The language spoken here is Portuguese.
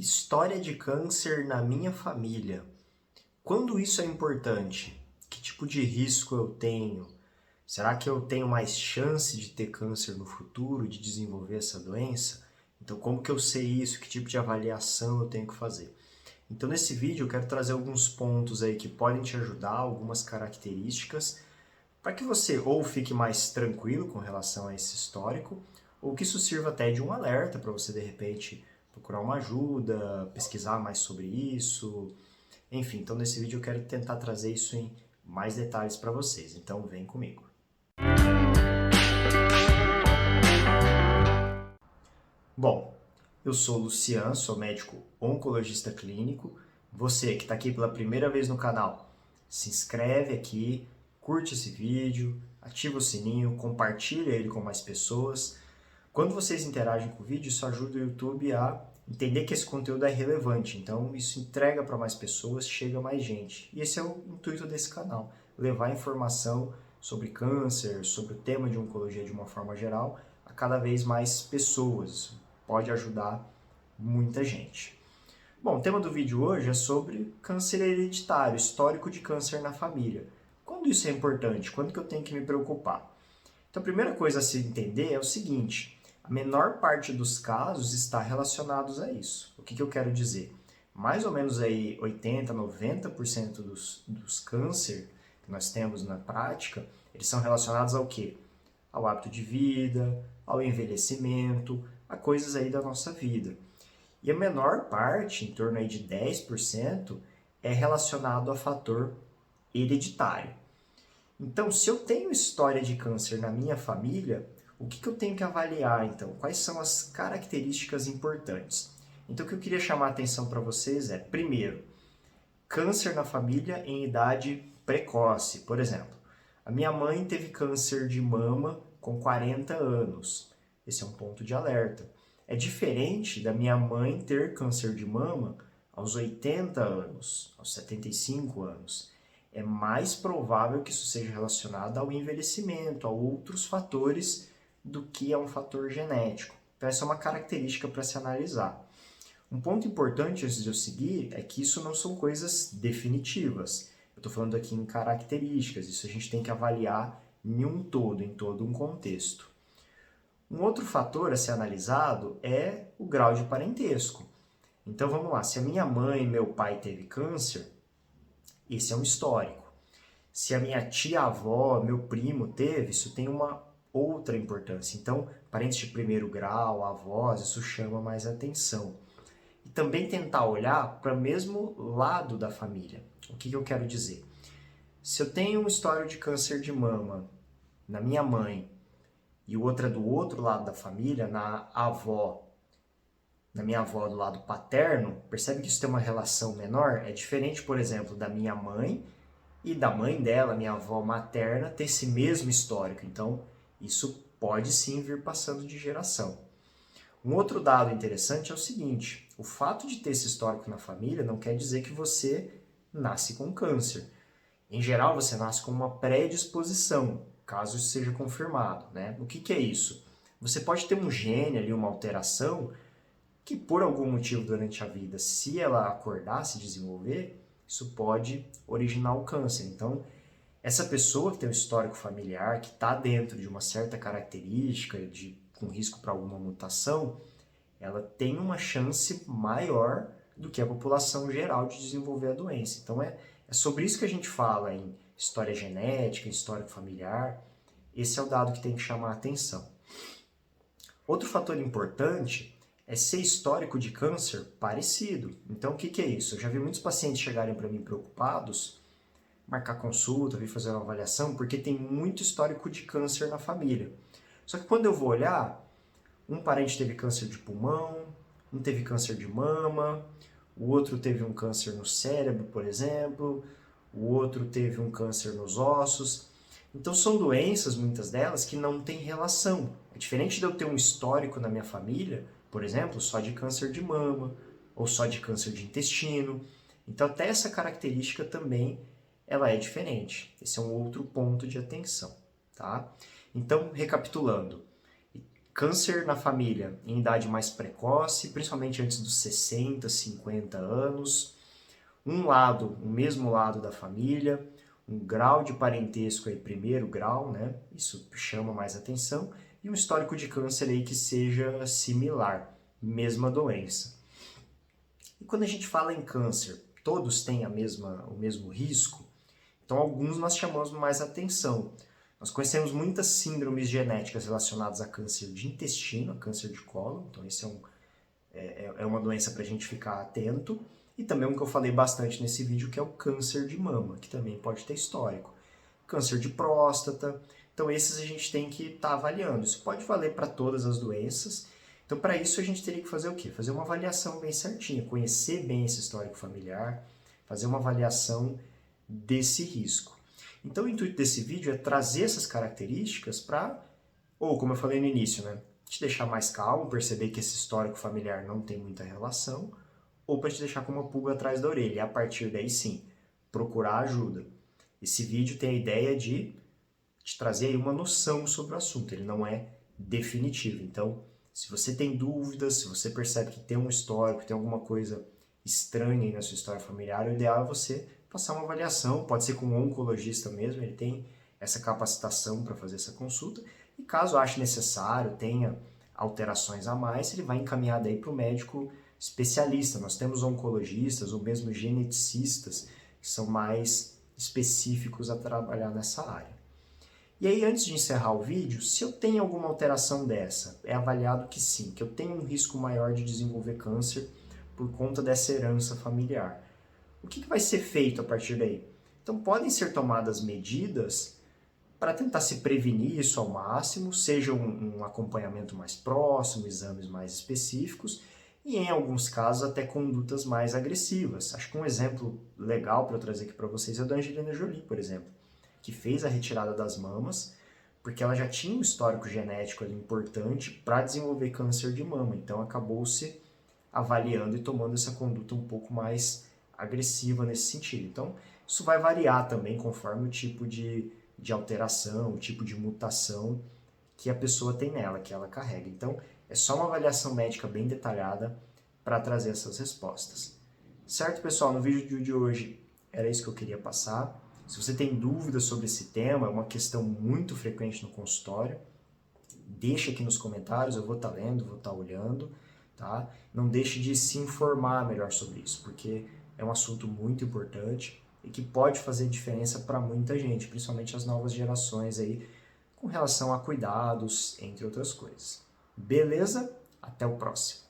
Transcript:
História de câncer na minha família. Quando isso é importante? Que tipo de risco eu tenho? Será que eu tenho mais chance de ter câncer no futuro, de desenvolver essa doença? Então, como que eu sei isso? Que tipo de avaliação eu tenho que fazer? Então, nesse vídeo, eu quero trazer alguns pontos aí que podem te ajudar, algumas características, para que você ou fique mais tranquilo com relação a esse histórico, ou que isso sirva até de um alerta para você, de repente, procurar uma ajuda, pesquisar mais sobre isso. Enfim, então nesse vídeo eu quero tentar trazer isso em mais detalhes para vocês. Então vem comigo. Bom, eu sou o Lucian, sou médico oncologista clínico. Você que está aqui pela primeira vez no canal, se inscreve aqui, curte esse vídeo, ativa o sininho, compartilha ele com mais pessoas. Quando vocês interagem com o vídeo, isso ajuda o YouTube a entender que esse conteúdo é relevante. Então, isso entrega para mais pessoas, chega a mais gente. E esse é o intuito desse canal, levar informação sobre câncer, sobre o tema de oncologia de uma forma geral, a cada vez mais pessoas. Pode ajudar muita gente. Bom, o tema do vídeo hoje é sobre câncer hereditário, histórico de câncer na família. Quando isso é importante? Quando que eu tenho que me preocupar? Então, a primeira coisa a se entender é o seguinte: a menor parte dos casos está relacionados a isso. O que eu quero dizer? Mais ou menos aí 80, 90% dos câncer que nós temos na prática, eles são relacionados ao quê? Ao hábito de vida, ao envelhecimento, a coisas aí da nossa vida. E a menor parte, em torno aí de 10%, é relacionado a fator hereditário. Então, se eu tenho história de câncer na minha família, o que eu tenho que avaliar, então? Quais são as características importantes? Então, o que eu queria chamar a atenção para vocês é, primeiro, câncer na família em idade precoce. Por exemplo, a minha mãe teve câncer de mama com 40 anos. Esse é um ponto de alerta. É diferente da minha mãe ter câncer de mama aos 80 anos, aos 75 anos. É mais provável que isso seja relacionado ao envelhecimento, a outros fatores, do que a um fator genético. Então, essa é uma característica para se analisar. Um ponto importante antes de eu seguir é que isso não são coisas definitivas. Eu estou falando aqui em características, isso a gente tem que avaliar em um todo, em todo um contexto. Um outro fator a ser analisado é o grau de parentesco. Então vamos lá, se a minha mãe e meu pai teve câncer, esse é um histórico. Se a minha tia-avó, meu primo teve, isso tem uma outra importância. Então, parentes de primeiro grau, avós, isso chama mais atenção. E também tentar olhar para o mesmo lado da família. O que eu quero dizer? Se eu tenho um histórico de câncer de mama na minha mãe e outra do outro lado da família, na minha avó do lado paterno, percebe que isso tem uma relação menor? É diferente, por exemplo, da minha mãe e da mãe dela, minha avó materna, ter esse mesmo histórico. Então, isso pode sim vir passando de geração. Um outro dado interessante é o seguinte: o fato de ter esse histórico na família não quer dizer que você nasce com câncer. Em geral, você nasce com uma predisposição, caso isso seja confirmado, né? O que é isso? Você pode ter um gene ali, uma alteração, que por algum motivo durante a vida, se ela acordar, se desenvolver, isso pode originar o câncer. Então, essa pessoa que tem um histórico familiar, que está dentro de uma certa característica, com risco para alguma mutação, ela tem uma chance maior do que a população geral de desenvolver a doença. Então, é sobre isso que a gente fala em história genética, em histórico familiar. Esse é o dado que tem que chamar a atenção. Outro fator importante é ser histórico de câncer parecido. Então, o que é isso? Eu já vi muitos pacientes chegarem para mim preocupados, marcar consulta, vir fazer uma avaliação, porque tem muito histórico de câncer na família. Só que quando eu vou olhar, um parente teve câncer de pulmão, um teve câncer de mama, o outro teve um câncer no cérebro, por exemplo, o outro teve um câncer nos ossos. Então são doenças, muitas delas, que não têm relação. É diferente de eu ter um histórico na minha família, por exemplo, só de câncer de mama, ou só de câncer de intestino. Então até essa característica também ela é diferente. Esse é um outro ponto de atenção, tá? Então, recapitulando, Câncer na família em idade mais precoce, principalmente antes dos 60, 50 anos. O mesmo lado da família, um grau de parentesco aí, primeiro grau, né? Isso chama mais atenção. E um histórico de câncer aí que seja similar, mesma doença. E quando a gente fala em câncer, todos têm o mesmo risco? Então, alguns nós chamamos mais atenção. Nós conhecemos muitas síndromes genéticas relacionadas a câncer de intestino, a câncer de cólon. Então, esse é uma doença para a gente ficar atento. E também um que eu falei bastante nesse vídeo, que é o câncer de mama, que também pode ter histórico. Câncer de próstata. Então, esses a gente tem que estar avaliando. Isso pode valer para todas as doenças. Então, para isso, a gente teria que fazer o quê? Fazer uma avaliação bem certinha, conhecer bem esse histórico familiar, fazer uma avaliação desse risco. Então, o intuito desse vídeo é trazer essas características para, ou como eu falei no início, né, te deixar mais calmo, perceber que esse histórico familiar não tem muita relação, ou para te deixar com uma pulga atrás da orelha. E a partir daí, sim, procurar ajuda. Esse vídeo tem a ideia de te trazer aí uma noção sobre o assunto, ele não é definitivo. Então, se você tem dúvidas, se você percebe que tem um histórico, tem alguma coisa estranha aí na sua história familiar, o ideal é você passar uma avaliação, pode ser com um oncologista mesmo, ele tem essa capacitação para fazer essa consulta, e caso ache necessário, tenha alterações a mais, ele vai encaminhar daí para o médico especialista. Nós temos oncologistas ou mesmo geneticistas que são mais específicos a trabalhar nessa área. E aí, antes de encerrar o vídeo, se eu tenho alguma alteração dessa, é avaliado que sim, que eu tenho um risco maior de desenvolver câncer por conta dessa herança familiar. O que vai ser feito a partir daí? Então, podem ser tomadas medidas para tentar se prevenir isso ao máximo, seja um acompanhamento mais próximo, exames mais específicos, e em alguns casos até condutas mais agressivas. Acho que um exemplo legal para eu trazer aqui para vocês é o da Angelina Jolie, por exemplo, que fez a retirada das mamas, porque ela já tinha um histórico genético ali importante para desenvolver câncer de mama, então acabou se avaliando e tomando essa conduta um pouco mais agressiva nesse sentido. Então, isso vai variar também conforme o tipo de alteração, o tipo de mutação que a pessoa tem nela, que ela carrega. Então, é só uma avaliação médica bem detalhada para trazer essas respostas. Certo, pessoal? No vídeo de hoje era isso que eu queria passar. Se você tem dúvidas sobre esse tema, é uma questão muito frequente no consultório, deixa aqui nos comentários, eu vou estar lendo, vou estar olhando, tá? Não deixe de se informar melhor sobre isso, porque é um assunto muito importante e que pode fazer diferença para muita gente, principalmente as novas gerações aí, com relação a cuidados, entre outras coisas. Beleza? Até o próximo.